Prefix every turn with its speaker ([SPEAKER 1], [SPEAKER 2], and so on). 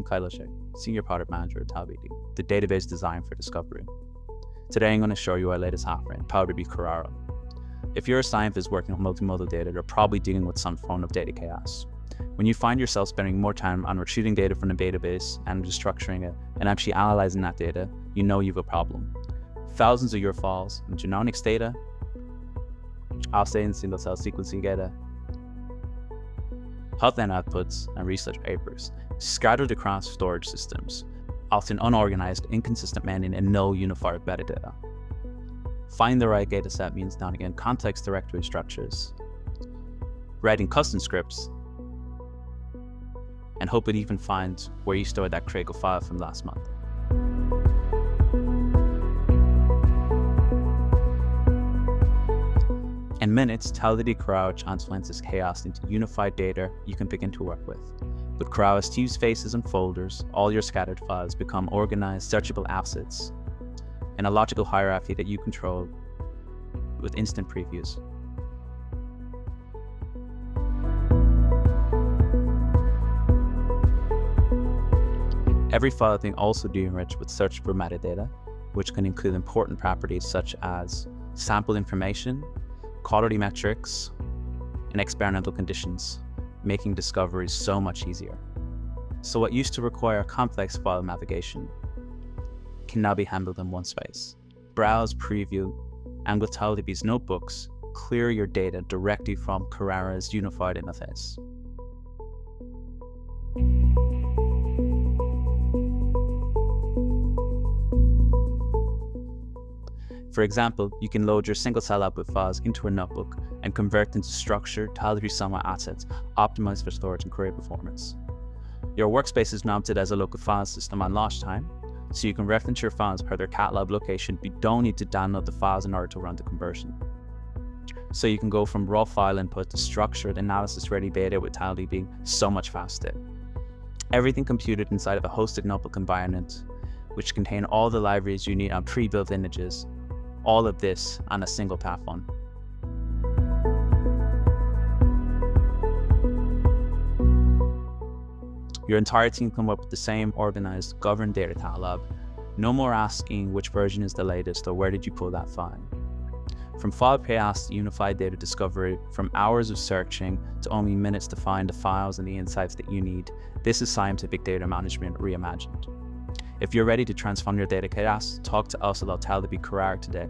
[SPEAKER 1] I'm Kailash, Senior Product Manager at TileDB, the database designed for discovery. Today I'm going to show you our latest offering, TileDB Carrara. If you're a scientist working on multimodal data, you're probably dealing with some form of data chaos. When you find yourself spending more time on retrieving data from a database and restructuring it and actually analyzing that data, you know you have a problem. Thousands of your files and genomics data, assay and single-cell sequencing data, health-end outputs, and research papers, scattered across storage systems, often unorganized, inconsistent mailing, and no unified metadata. Find the right dataset means knowing in context directory structures, writing custom scripts, and hope it even finds where you stored that critical file from last month. In minutes, TileDB Carrara transforms this chaos into unified data you can begin to work with. With Carrara's Teamspaces and folders, all your scattered files become organized, searchable assets in a logical hierarchy that you control with instant previews. Every file can also be enriched with searchable metadata, which can include important properties such as sample information, quality metrics, and experimental conditions, making discoveries so much easier. So what used to require complex file navigation can now be handled in one space. Browse, preview, and with TileDB's notebooks, clear your data directly from Carrara's unified interface. For example, you can load your single-cell output files into a notebook and convert them to structured TileDB Summa assets optimized for storage and query performance. Your workspace is mounted as a local file system on launch time, so you can reference your files per their catalog location, but you don't need to download the files in order to run the conversion. So you can go from raw file input to structured analysis-ready data with TileDB so much faster. Everything computed inside of a hosted notebook environment, which contain all the libraries you need on pre-built images. All of this on a single platform. Your entire team come up with the same organized, governed data catalog. No more asking which version is the latest or where did you pull that file. From file chaos to unified data discovery, from hours of searching to only minutes to find the files and the insights that you need, this is scientific data management reimagined. If you're ready to transform your data chaos, talk to us about TileDB Carrara today.